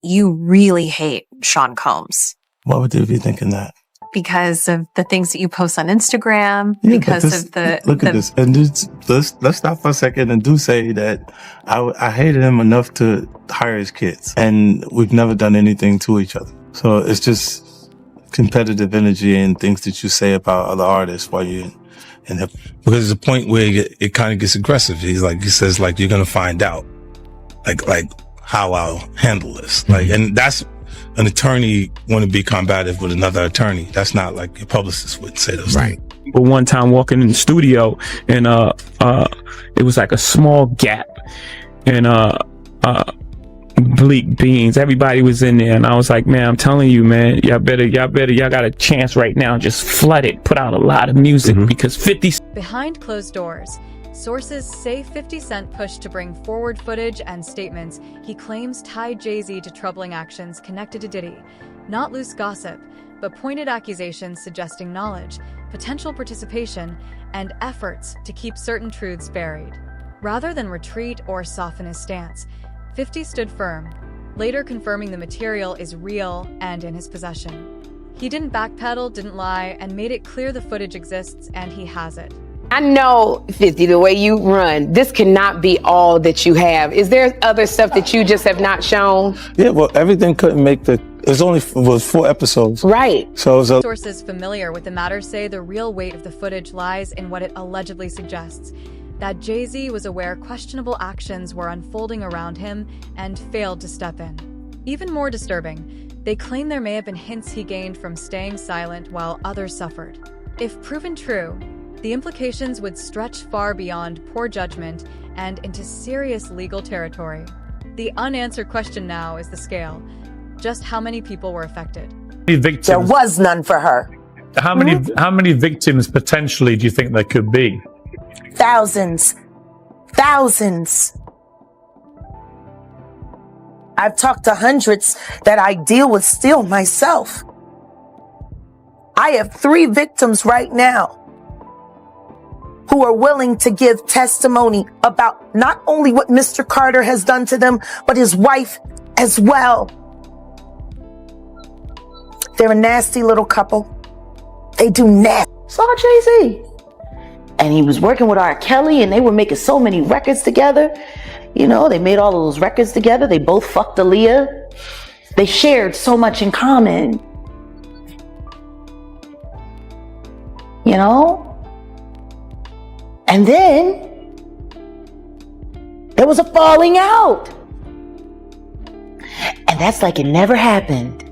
you really hate Sean Combs. Why would you be thinking that? Because of the things that you post on Instagram, Yeah, because of the... Look at this. And let's stop for a second and do say that I hated him enough to hire his kids. And we've never done anything to each other. So it's just competitive energy and things that you say about other artists while you're in hip. Because there's a point where it kind of gets aggressive. He says, like, you're going to find out, like how I'll handle this. Like, and that's an attorney want to be combative with another attorney. That's not like your publicist would say those things. But one time walking in the studio and it was like a small gap and Bleak Beans, everybody was in there, and I was like, man, I'm telling you, man, y'all got a chance right now, just flood it, put out a lot of music because 50... Behind closed doors, sources say 50 Cent pushed to bring forward footage and statements he claims tied JayZ to troubling actions connected to Diddy. Not loose gossip, but pointed accusations suggesting knowledge, potential participation, and efforts to keep certain truths buried. Rather than retreat or soften his stance, 50 stood firm, later confirming the material is real and in his possession. He didn't backpedal, didn't lie, and made it clear the footage exists and he has it. I know, 50, the way you run, this cannot be all that you have. Is there other stuff that you just have not shown? Yeah, well, everything couldn't make the... It was 4 episodes. Right. So sources familiar with the matter say the real weight of the footage lies in what it allegedly suggests. That JayZ was aware questionable actions were unfolding around him and failed to step in. Even more disturbing, they claim there may have been hints he gained from staying silent while others suffered. If proven true, the implications would stretch far beyond poor judgment and into serious legal territory. The unanswered question now is the scale. Just how many people were affected? There was none for her. How many victims potentially do you think there could be? Thousands. I've talked to hundreds that I deal with still myself. I have 3 victims right now who are willing to give testimony about not only what Mr. Carter has done to them, but his wife as well. They're a nasty little couple. They do nasty. Saw JayZ. And he was working with R. Kelly, and they were making so many records together. You know, they made all of those records together. They both fucked Aaliyah. They shared so much in common. You know? And then there was a falling out. And that's like it never happened.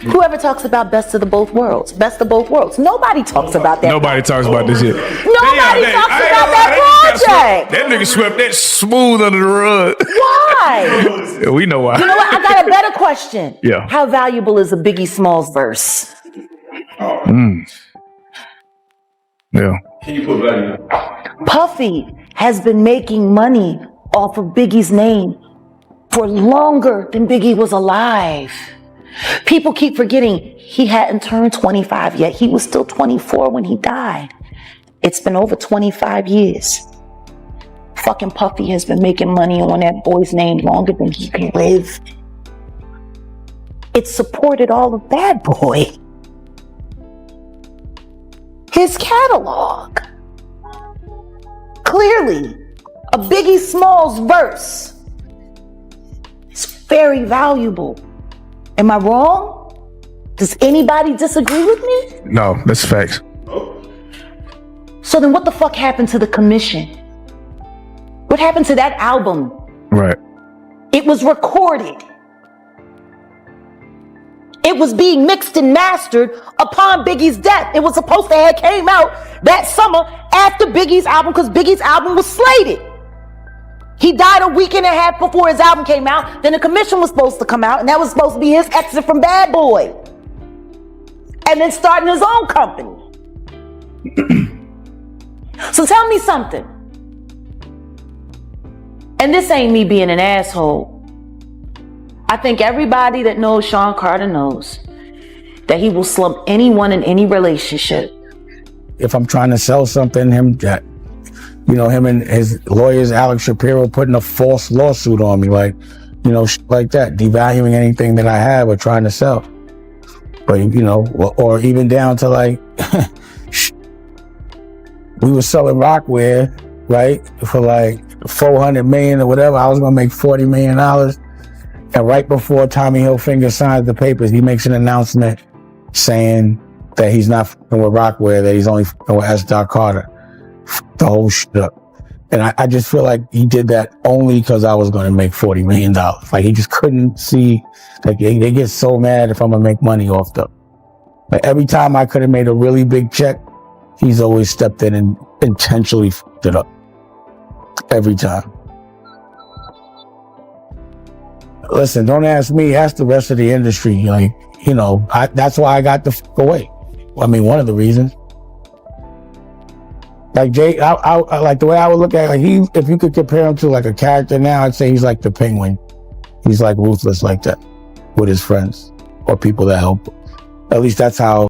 Whoever talks about best of the both worlds, best of both worlds. Nobody talks about that. Nobody talks about this shit. Nobody talks about that project. That nigga swept that smooth under the rug. Why? Yeah, we know why. You know what? I got a better question. Yeah. How valuable is a Biggie Smalls verse? Yeah. Can you put value? Puffy has been making money off of Biggie's name for longer than Biggie was alive. People keep forgetting he hadn't turned 25 yet. He was still 24 when he died. It's been over 25 years. Fucking Puffy has been making money on that boy's name longer than he can live. It supported all of Bad Boy. His catalog. Clearly, a Biggie Smalls verse is very valuable. Am I wrong? Does anybody disagree with me? No, that's facts. So then what the fuck happened to the commission? What happened to that album? Right. It was recorded. It was being mixed and mastered upon Biggie's death. It was supposed to have came out that summer after Biggie's album because Biggie's album was slated. He died a week and a half before his album came out. Then the commission was supposed to come out, and that was supposed to be his exit from Bad Boy. And then starting his own company. So tell me something. And this ain't me being an asshole. I think everybody that knows Sean Carter knows that he will slump anyone in any relationship. If I'm trying to sell something, him and his lawyers, Alex Shapiro, putting a false lawsuit on me. Like, you know, shit like that, devaluing anything that I have or trying to sell. But, you know, or even down to like, we were selling Rockware, right, for like 400 million or whatever. I was going to make $40 million. And right before Tommy Hilfiger signs the papers, he makes an announcement saying that he's not fucking with Rockware, that he's only fucking with S. Carter. The whole shit up. And I just feel like he did that only because I was going to make $40 million. Like, he just couldn't see, like, they get so mad if I'm going to make money off them. Like, every time I could have made a really big check, he's always stepped in and intentionally fucked it up. Every time. Listen, don't ask me, ask the rest of the industry. Like, you know, that's why I got the fuck away. I mean, one of the reasons. Like Jay, I like the way I would look at it, like if you could compare him to like a character now, I'd say he's like the Penguin. He's like ruthless like that with his friends or people that help him. At least that's how